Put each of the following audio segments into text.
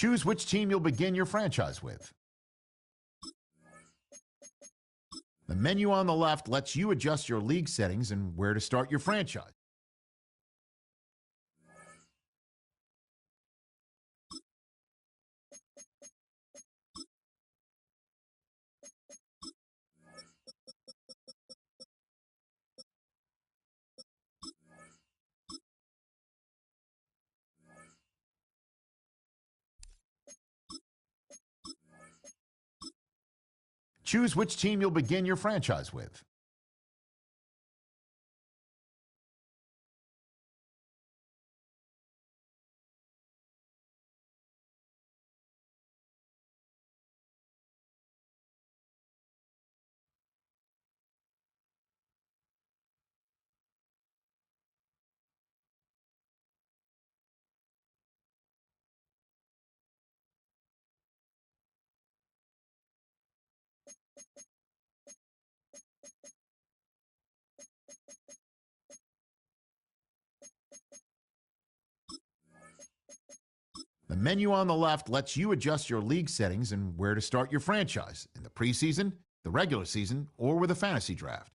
Choose which team you'll begin your franchise with. The menu on the left lets you adjust your league settings and where to start your franchise. Choose which team you'll begin your franchise with. The menu on the left lets you adjust your league settings and where to start your franchise in the preseason, the regular season, or with a fantasy draft.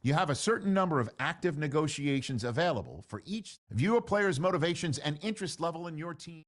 You have a certain number of active negotiations available for each. View a player's motivations and interest level in your team.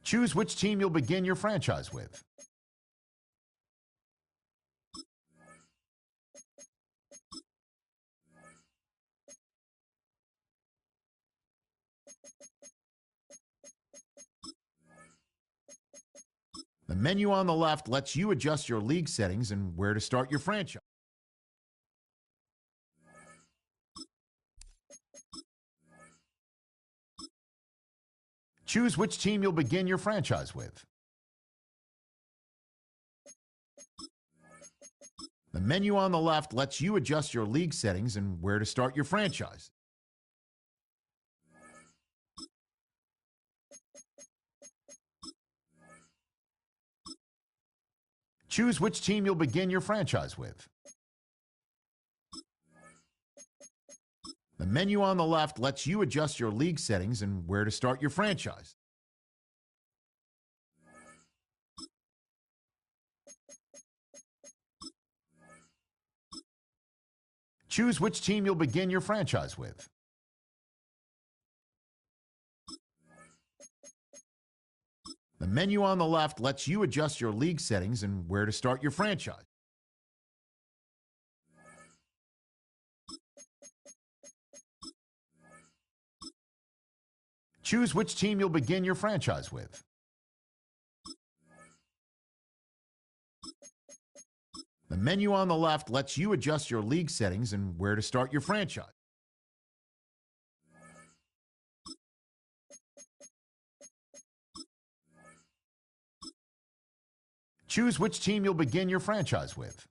Choose which team you'll begin your franchise with. The menu on the left lets you adjust your league settings and where to start your franchise. Choose which team you'll begin your franchise with. The menu on the left lets you adjust your league settings and where to start your franchise. Choose which team you'll begin your franchise with. The menu on the left lets you adjust your league settings and where to start your franchise. Choose which team you'll begin your franchise with. The menu on the left lets you adjust your league settings and where to start your franchise. Choose which team you'll begin your franchise with. The menu on the left lets you adjust your league settings and where to start your franchise. Choose which team you'll begin your franchise with.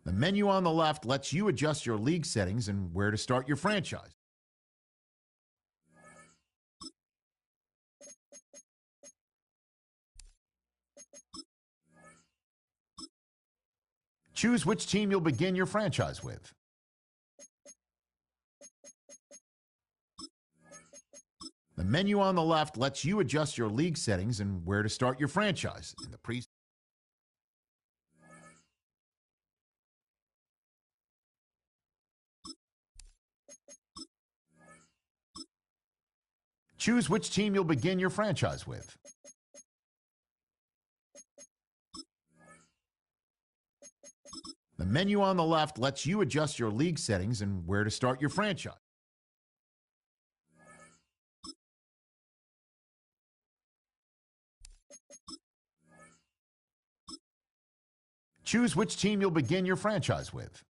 The menu on the left lets you adjust your league settings and where to start your franchise. Choose which team you'll begin your franchise with. The menu on the left lets you adjust your league settings and where to start your franchise in the pre. Choose which team you'll begin your franchise with. The menu on the left lets you adjust your league settings and where to start your franchise. Choose which team you'll begin your franchise with.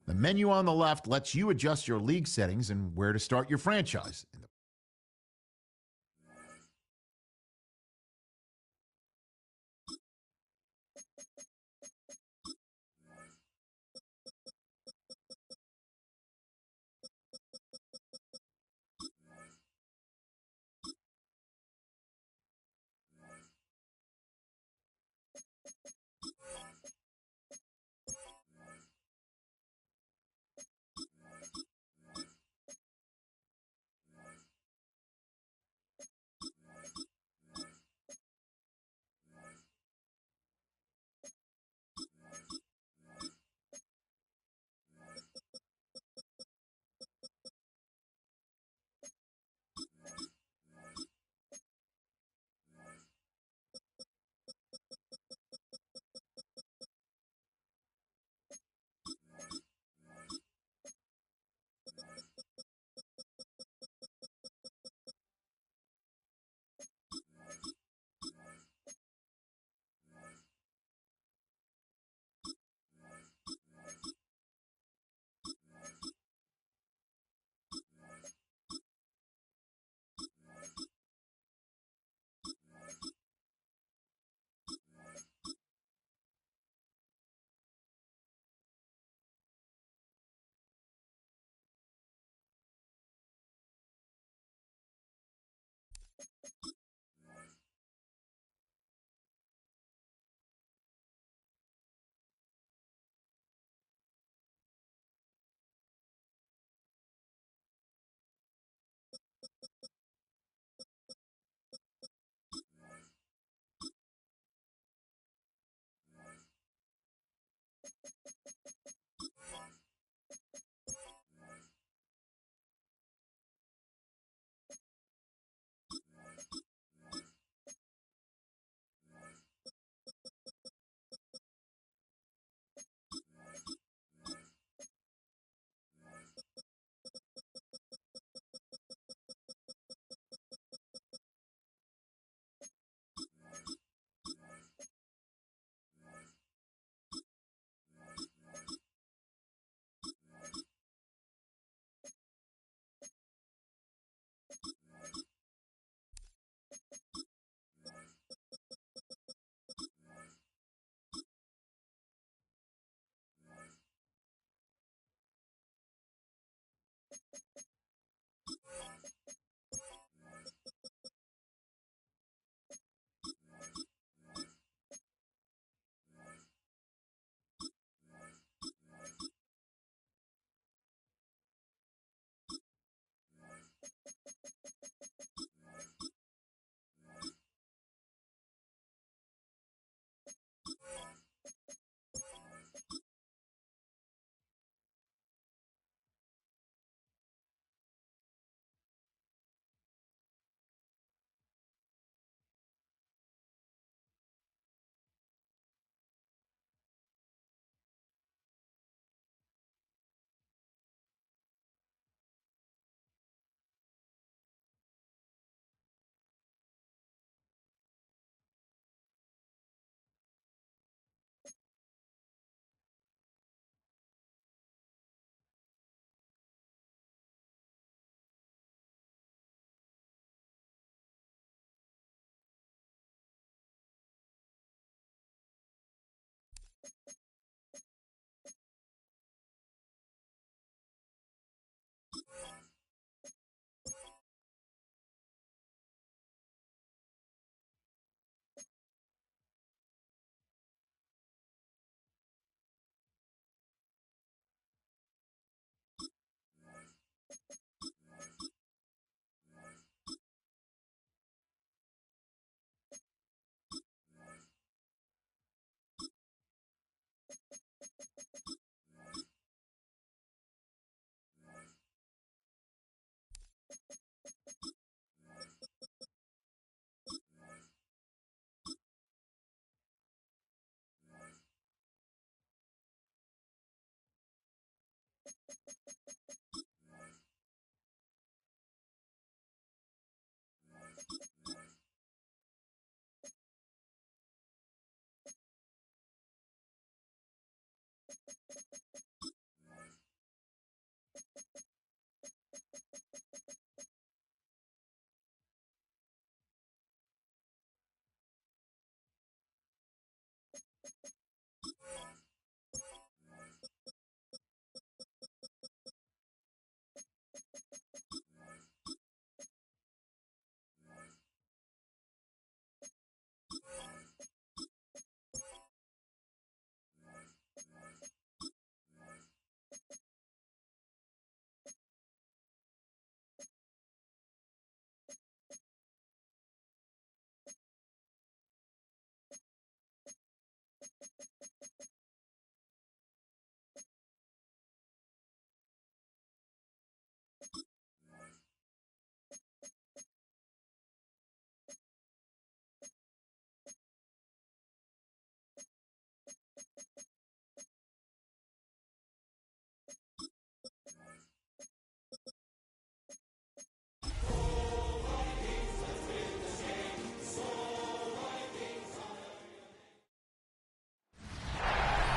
The menu on the left lets you adjust your league settings and where to start your franchise.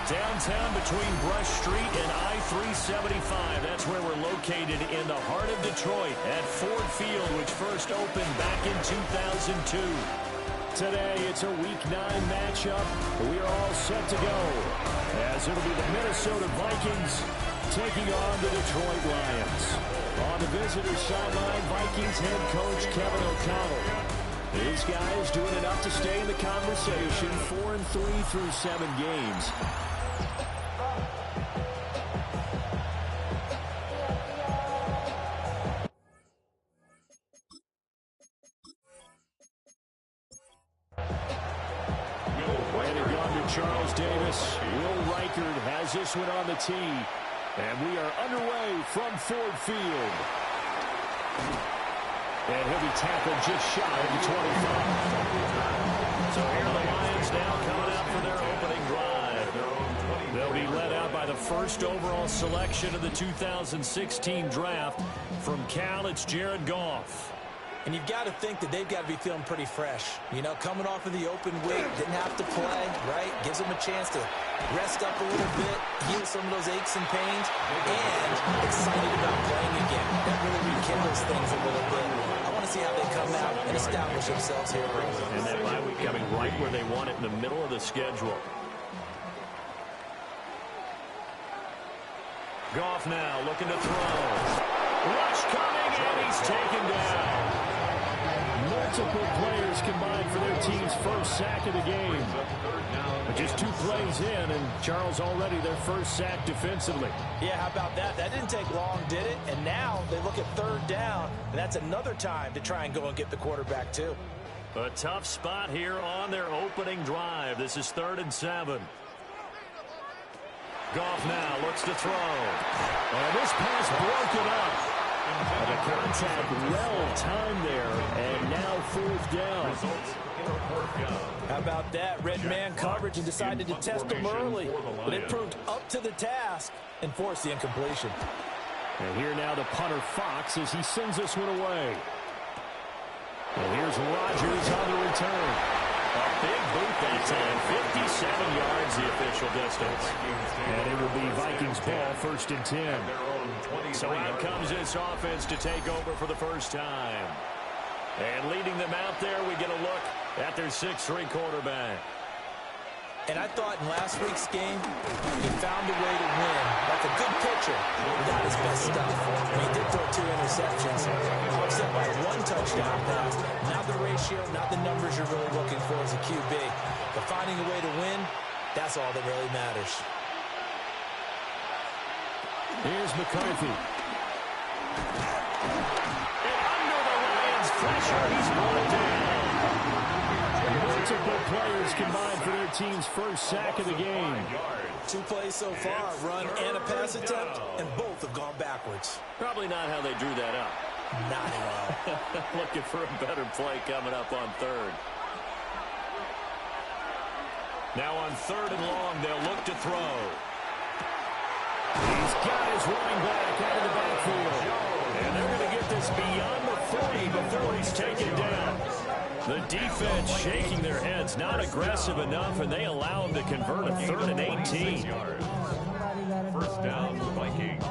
Downtown between Brush Street and I-375. That's where we're located in the heart of Detroit at Ford Field, which first opened back in 2002. Today, it's a Week 9 matchup. We are all set to go, as it'll be the Minnesota Vikings taking on the Detroit Lions. On the visitor's sideline, Vikings head coach Kevin O'Connell. These guys doing enough to stay in the conversation, 4-3 through 7 games. Charles Davis. Will Reichard has this one on the tee. And we are underway from Ford Field. And he'll be tackled just shy of the 25. So here are the Lions now coming out for their opening drive. They'll be led out by the first overall selection of the 2016 draft. From Cal, it's Jared Goff. And you've got to think that they've got to be feeling pretty fresh. You know, coming off of the open week, didn't have to play, right? Gives them a chance to rest up a little bit, heal some of those aches and pains, and excited about playing again. That really rekindles things a little bit. I want to see how they come out and establish themselves here. And that bye week coming right where they want it, in the middle of the schedule. Goff now looking to throw. Rush coming, and he's taken down. Multiple players combined for their team's first sack of the game. But just 2 plays in, and Charles already their first sack defensively. Yeah, how about that? That didn't take long, did it? And now they look at 3rd down, and that's another time to try and go and get the quarterback, too. A tough spot here on their opening drive. This is 3rd and 7. Goff now looks to throw. And this pass broken up. And the contact well timed there, and now 4th down. How about that? Red man coverage and decided to test them early. But it proved up to the task and forced the incompletion. And here now the punter Fox as he sends this one away. And here's Rodgers on the return. A big boot that time, 57 yards the official distance. And it will be Vikings ball, 1st and 10. So out comes this offense to take over for the first time. And leading them out there, we get a look at their 6'3" quarterback. And I thought in last week's game, he found a way to win. That's a good pitcher without his best stuff. And he did throw 2 interceptions, offset by 1 touchdown pass. Not the ratio, not the numbers you're really looking for as a QB. But finding a way to win, that's all that really matters. Here's McCarthy. And under the Lions' pressure, he's brought down. Multiple players combined for their team's first sack of the game. 2 plays so far, run and a pass attempt, and both have gone backwards. Probably not how they drew that up. Not at all. Looking for a better play coming up on 3rd. Now on 3rd and long, they'll look to throw. He's got his running back out of the backfield. And they're going to get this beyond the 40 before he's taken down. The defense shaking their heads, not aggressive enough, and they allow him to convert a 3rd and 18. 1st down, Vikings.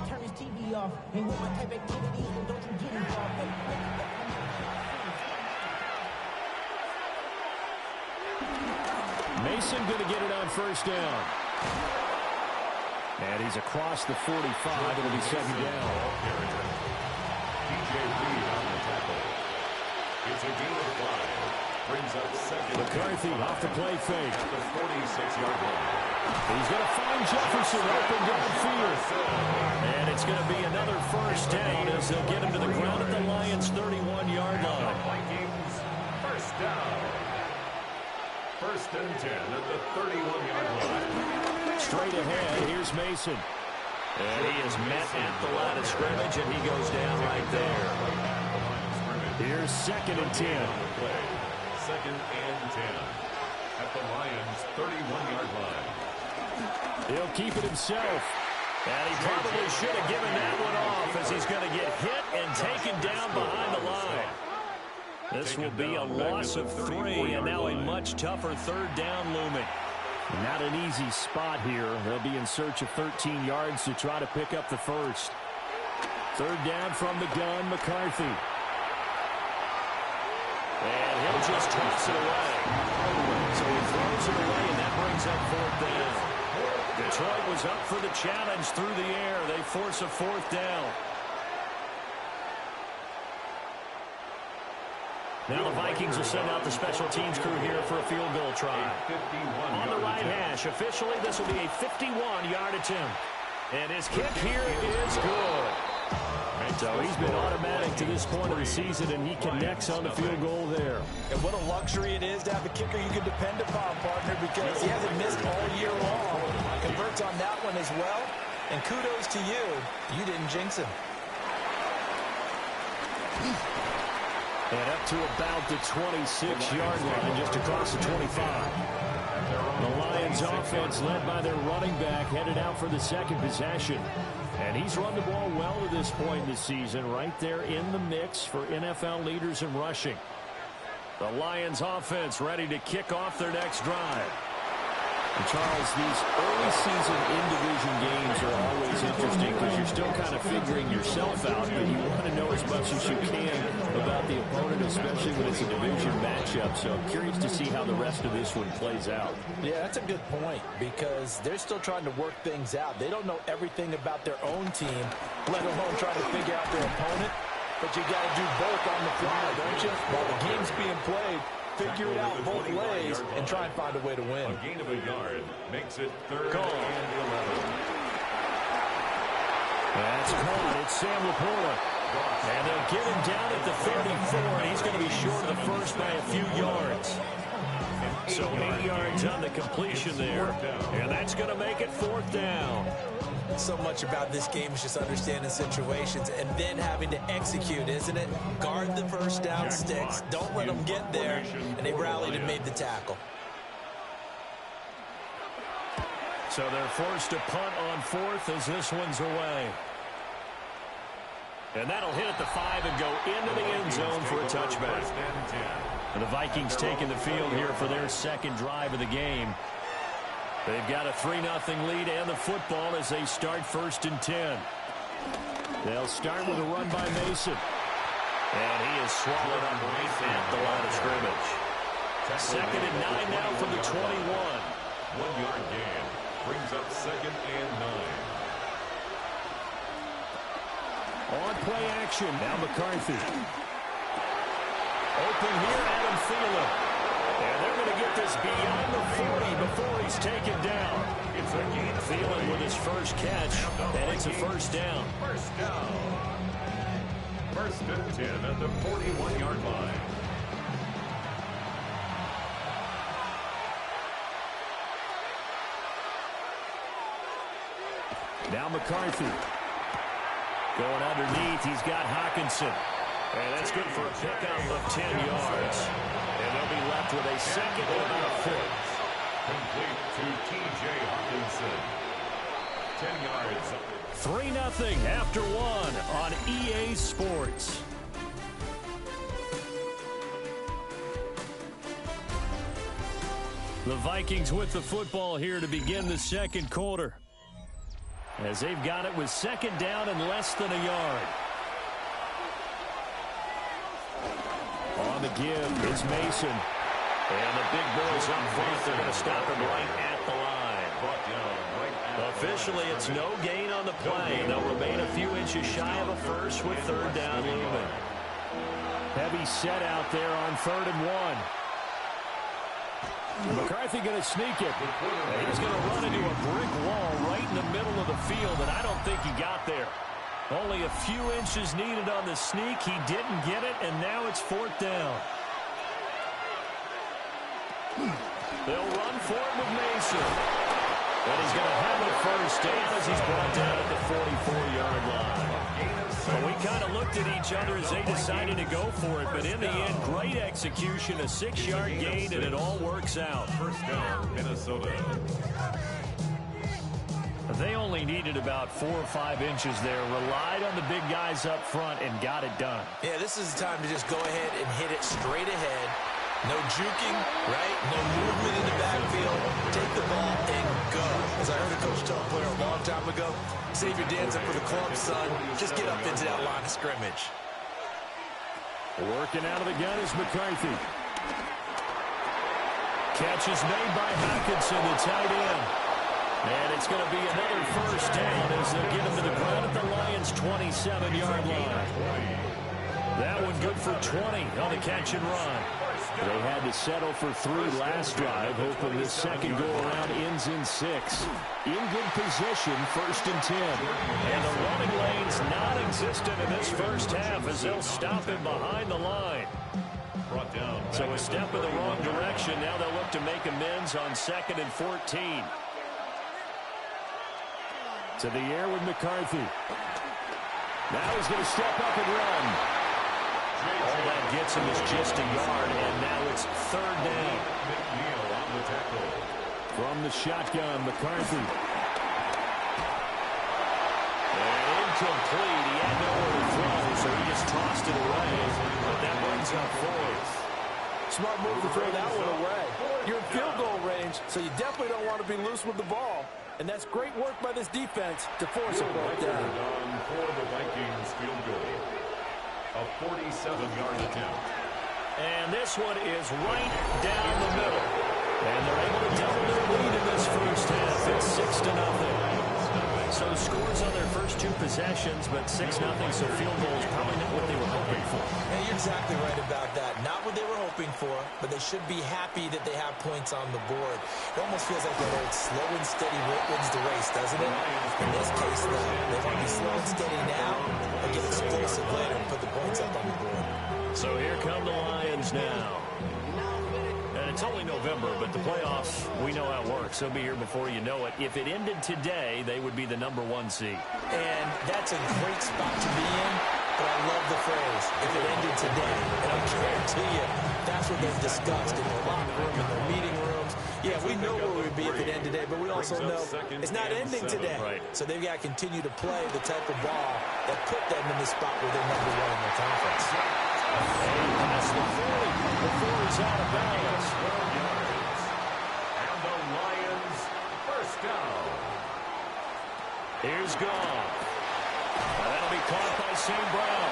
Turn his TV off. And with my type activities, don't you get involved. Mason going to get it on 1st down. And he's across the 45. It'll be 2nd down. It's a gain of 5. Brings up 2nd. McCarthy off the play fake. At the 46-yard line. He's going to find Jefferson open downfield. And it's going to be another 1st down as they'll get him to the ground at the Lions' 31-yard line. Vikings, 1st down. 1st and 10 at the 31-yard line. Straight ahead, here's Mason. And he is met at the line of scrimmage, and he goes down right there. Here's 2nd and 10. 2nd and 10 at the Lions' 31-yard line. He'll keep it himself. And he probably should have given that one off as he's going to get hit and taken down behind the line. This will be a loss of 3, and now a much tougher third down looming. Not an easy spot here. They'll be in search of 13 yards to try to pick up the first. Third down from the gun, McCarthy. And he'll just toss it away. So he throws it away, and that brings up fourth down. Detroit was up for the challenge through the air. They force a fourth down. Now the Vikings will send out the special teams crew here for a field goal try. On the right hash, officially this will be a 51-yard attempt. And his kick here is good. So he's been automatic to this point of the season, and he connects on the field goal there. And what a luxury it is to have a kicker you can depend upon, partner, because he hasn't missed all year long. Converts on that one as well. And kudos to you. You didn't jinx him. And up to about the 26-yard line, just across the 25. The Lions offense led by their running back headed out for the second possession. And he's run the ball well to this point in the season, right there in the mix for NFL leaders in rushing. The Lions offense ready to kick off their next drive. And Charles, these early season in-division games are always interesting because you're still kind of figuring yourself out, but you want to know as much as you can about the opponent, especially when it's a division matchup. So I'm curious to see how the rest of this one plays out. Yeah, that's a good point because they're still trying to work things out. They don't know everything about their own team, let alone trying to figure out their opponent. But you got to do both on the fly, don't you? While the game's being played, figure it out both ways and try and find a way to win. A gain of a yard makes it third and 11. That's caught. It's Sam Laporta. And they'll get him down at the 34, and he's going to be short of the first by a few yards. So 8 yards on the completion there, and that's going to make it fourth down. So much about this game is just understanding situations and then having to execute, isn't it? Guard the first down sticks. Don't let them get there. And they rallied and made the tackle. So they're forced to punt on fourth as this one's away. And that'll hit at the 5 and go into the end zone for a touchback. And the Vikings taking the field here for their second drive of the game. They've got a 3-0 lead and the football as they start first and 10. They'll start with a run by Mason. And he is swallowed up right at the line of scrimmage. Second and 9 now from the 21. 1-yard gain brings up second and 9. On play action, now McCarthy. Open here, Adam Thielen. And they're going to get this beyond the 40 before he's taken down. It's a gain. Thielen with his first catch, and it's a first down. First down. First and 10 at the 41-yard line. Now McCarthy. Going underneath, he's got Hockenson. And that's good for a pickup of 10 yards. And they'll be left with a second and a fifth. Complete to T.J. Hockenson. 10 yards. 3-0 after one on EA Sports. The Vikings with the football here to begin the second quarter, as they've got it with second down and less than a yard. On the give, it's Mason. And the big boys up front, they're going to stop him right at the line. Officially, it's no gain on the play, and they'll remain a few inches shy of a first with third down looming. Heavy set out there on 3rd and 1. McCarthy going to sneak it. And he's going to run into a brick wall right in the middle of the field, and I don't think he got there. Only a few inches needed on the sneak. He didn't get it, and now it's 4th down. They'll run for it with Mason. And he's going to have it first down as he's brought down at the 44-yard line. Well, we kind of looked at each other as they decided to go for it, but in the end, great execution, a 6-yard gain, and it all works out. First down, Minnesota. They only needed about 4 or 5 inches there, relied on the big guys up front, and got it done. Yeah, this is the time to just go ahead and hit it straight ahead. No juking, right? No movement in the backfield. Take the ball and go. As I heard a coach tell a player a long time ago, save your dancing for the club, son. Just get up into that line of scrimmage. Working out of the gun is McCarthy. Catch is made by Hockenson, the tight end. And it's going to be another first down as they'll get him to the ground at the Lions' 27-yard line. That one good for 20 on the catch and run. They had to settle for 3 last drive, hoping this second go-around ends in 6. In good position, 1st and 10. And the running lane's non-existent in this first half as they'll stop him behind the line. So a step in the wrong direction. Now they'll look to make amends on 2nd and 14. To the air with McCarthy. Now he's going to step up and run. All that gets him is just a yard, and now it's 3rd down. From the shotgun, McCarthy. And incomplete. He had nowhere to throw, so he just tossed it away. But that brings up 4th. Smart move to throw that one away. You're in field goal range, so you definitely don't want to be loose with the ball. And that's great work by this defense to force a fourth down. For the Vikings field goal. A 47-yard attempt. And this one is right down the middle. And they're able to double their lead in this first half. It's 6-0. So scores on their first 2 possessions, but 6-0, so field goal is probably not what they were hoping for. And you're exactly right about that. Not what they were hoping for, but they should be happy that they have points on the board. It almost feels like that old slow and steady wins the race, doesn't it? In this case, though, they want to be slow and steady now and get explosive later and put the points up on the board. So here come the Lions now. And it's only November, but the playoffs, we know how it works. They'll be here before you know it. If it ended today, they would be the number 1 seed. And that's a great spot to be in, but I love the phrase, if it ended today. And I guarantee you, that's what they've discussed in their locker room, in their meeting rooms. Yeah, we know where we'd be if it ended today, but we also know it's not ending today. Right. So they've got to continue to play the type of ball that put them in the spot where they're number 1 in their conference. Past the 40 before he's out of bounds. 12 yards. And the Lions first down. Here's Goff. And that'll be caught by St. Brown.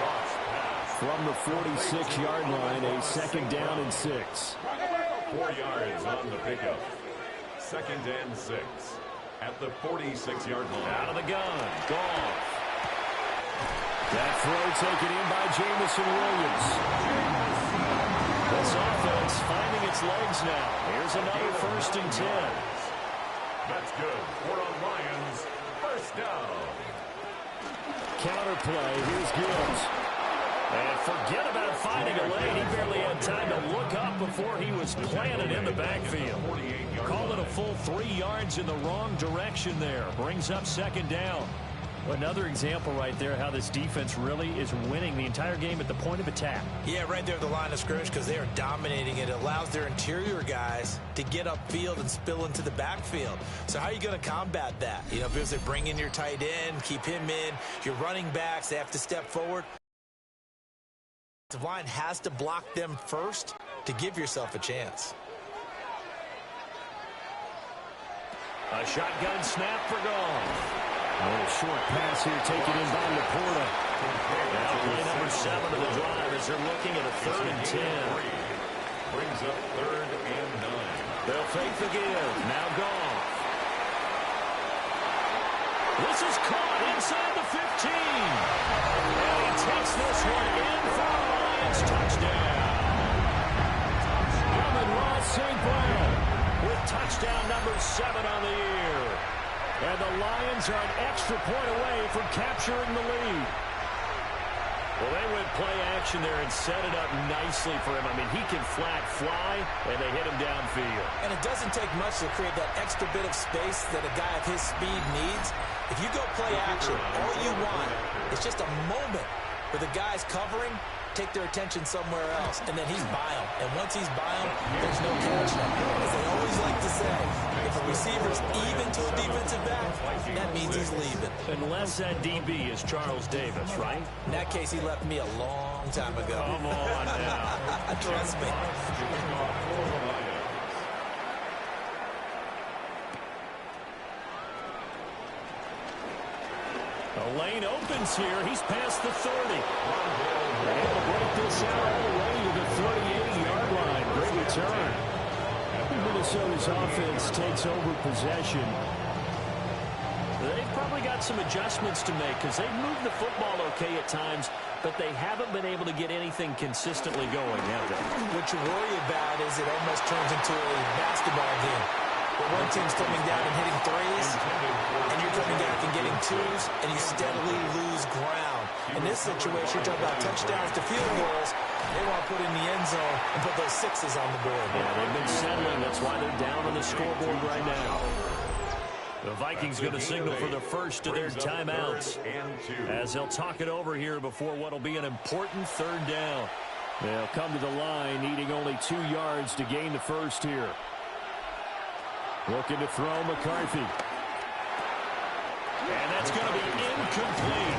Goff's pass. From the 46-yard line, a 2nd down and 6. 4 yards on the pickup. 2nd and 6. At the 46-yard line. Out of the gun. Goff. That throw taken in by Jamison Williams. This offense finding its legs now. Here's another 1st and 10. That's good for a Lions first down. Counterplay. Here's Gibbs. And forget about finding a lane. He barely had time to look up before he was planted in the backfield. Call it a full 3 yards in the wrong direction there. Brings up 2nd down. Another example right there how this defense really is winning the entire game at the point of attack. Yeah, right there at the line of scrimmage because they are dominating it. It allows their interior guys to get upfield and spill into the backfield. So how are you going to combat that? You know, because they bring in your tight end, keep him in. Your running backs, they have to step forward. The line has to block them first to give yourself a chance. A shotgun snap for Goff. A little short pass here taken in by Laporta. Now play number 7 of the drive as they're looking at a 3rd and 10. Brings up 3rd and 9. They'll fake the give. Now Goff. This is caught inside the 15. And he takes this one in for a Lions touchdown. Amon-Ra St. Brown with touchdown number 7 on the year. And the Lions are an extra point away from capturing the lead. Well, they went play action there and set it up nicely for him. I mean, he can flat fly, and they hit him downfield. And it doesn't take much to create that extra bit of space that a guy of his speed needs. If you go play action, all you want is just a moment for the guys covering take their attention somewhere else, and then he's by them. And once he's by them, there's no catching him. As they always like to say, if a receiver's even to a defensive back, that means he's leaving. Unless that DB is Charles Davis, right? In that case, he left me a long time ago. Come on now. Trust me. The lane opens here. He's past the 30. Able to break this out all the way to the 38-yard line. Great return. Minnesota's offense takes over possession. They've probably got some adjustments to make because they've moved the football okay at times, but they haven't been able to get anything consistently going, have they? What you worry about is it almost turns into a basketball game. Where one team's coming down and hitting threes, and you're coming back and getting twos, and you steadily lose ground. In this situation, you're talking about touchdowns to field goals. They want to put in the end zone and put those sixes on the board. Yeah, they've been settling. That's why they're down on the scoreboard right now. The Vikings going to signal for the first of their timeouts as they'll talk it over here before what will be an important third down. They'll come to the line needing only 2 yards to gain the first here. Looking to throw McCarthy. And that's going to be incomplete.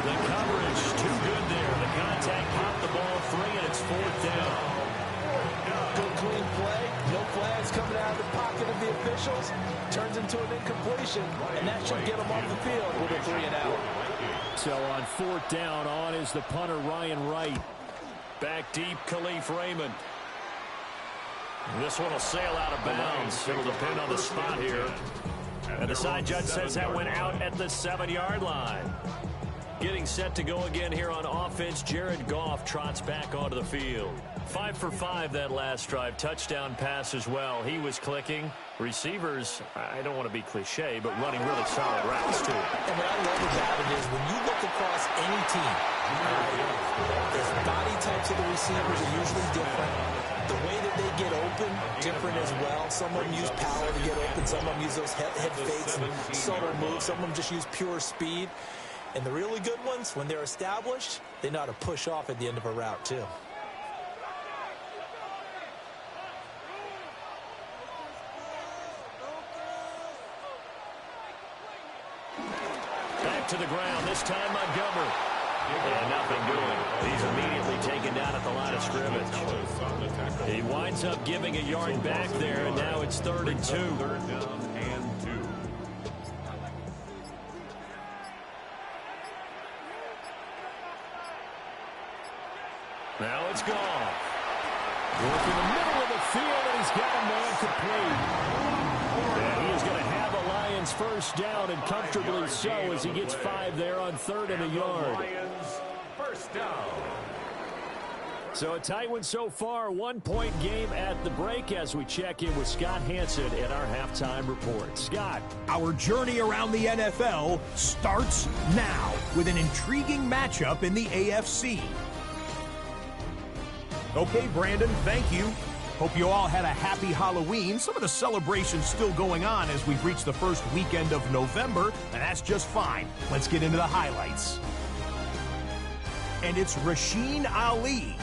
The coverage too good there. The contact popped the ball free, and it's 4th down. Good clean play. No flags coming out of the pocket of the officials. Turns into an incompletion, and that should get them off the field with a 3 and out. So on 4th down, on is the punter Ryan Wright. Back deep, Khalif Raymond. This one will sail out of bounds. It'll depend on the spot here. And the side judge says that went out at the 7-yard line. Getting set to go again here on offense, Jared Goff trots back onto the field. 5 for 5 that last drive. Touchdown pass as well. He was clicking. Receivers, I don't want to be cliche, but running really solid routes too. And what I love about it is when you look across any team, the body types of the receivers are usually different. The way that they get open, different as well. Some of them use power to get open. Some of them use those head fakes and subtle moves. Some of them just use pure speed. And the really good ones, when they're established, they know how to push off at the end of a route too. Back to the ground, this time Montgomery. And nothing doing. He's immediately taken down at the line of scrimmage. He winds up giving a yard back there, and now it's 3rd and 2. Now it's gone. Working the middle of the field, and he's got a man complete. And he is going to have a Lions first down, and comfortably so, as he gets 5 there on 3rd and a yard. Lions first down. So a tight one so far, 1-point game at the break as we check in with Scott Hansen in our halftime report. Scott. Our journey around the NFL starts now with an intriguing matchup in the AFC. Okay, Brandon, thank you. Hope you all had a happy Halloween. Some of the celebrations still going on as we've reached the first weekend of November, and that's just fine. Let's get into the highlights. And it's Rasheen Ali.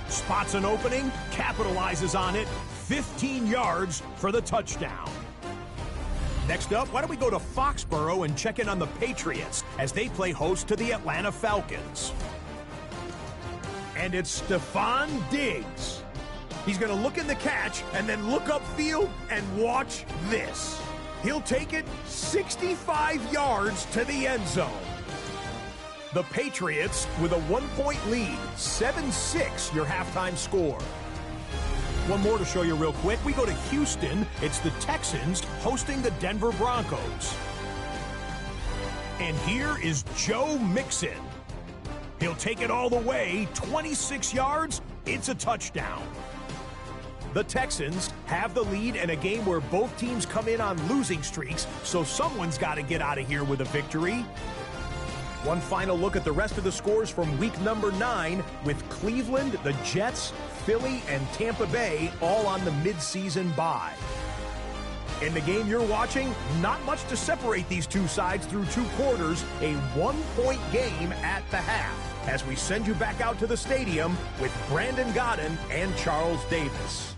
Spots an opening, capitalizes on it, 15 yards for the touchdown. Next up, why don't we go to Foxborough and check in on the Patriots as they play host to the Atlanta Falcons. And it's Stephon Diggs. He's going to look in the catch and then look upfield and watch this. He'll take it 65 yards to the end zone. The Patriots with a 1-point lead, 7-6 your halftime score. One more to show you real quick. We go to Houston. It's the Texans hosting the Denver Broncos. And here is Joe Mixon. He'll take it all the way, 26 yards, it's a touchdown. The Texans have the lead in a game where both teams come in on losing streaks, so someone's got to get out of here with a victory. One final look at the rest of the scores from week number 9 with Cleveland, the Jets, Philly, and Tampa Bay all on the midseason bye. In the game you're watching, not much to separate these two sides through 2 quarters, a 1-point game at the half. as we send you back out to the stadium with Brandon Godden and Charles Davis.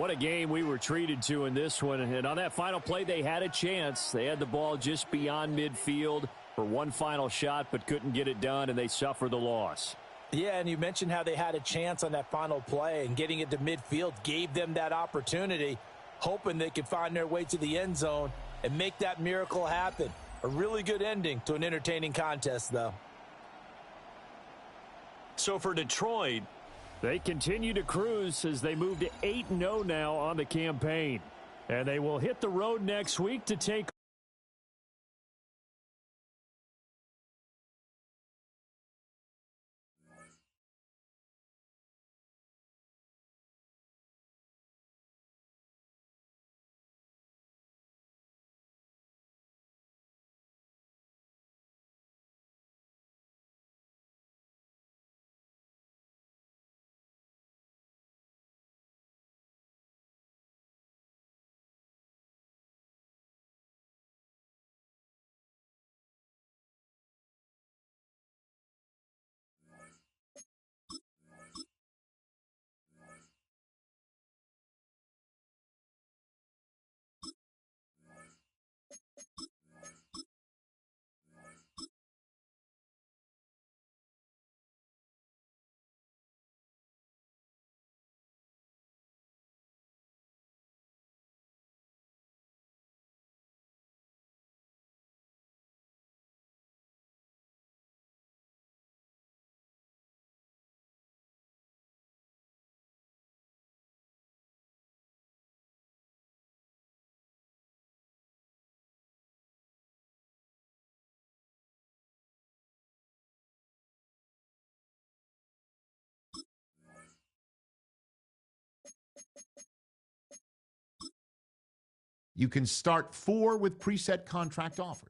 What a game we were treated to in this one. And on that final play, they had a chance. They had the ball just beyond midfield for one final shot, but couldn't get it done, and they suffered the loss. Yeah, and you mentioned how they had a chance on that final play, and getting it to midfield gave them that opportunity, hoping they could find their way to the end zone and make that miracle happen. A really good ending to an entertaining contest, though. So for Detroit, they continue to cruise as they move to 8-0 now on the campaign. And they will hit the road next week to take You can start 4 with preset contract offers.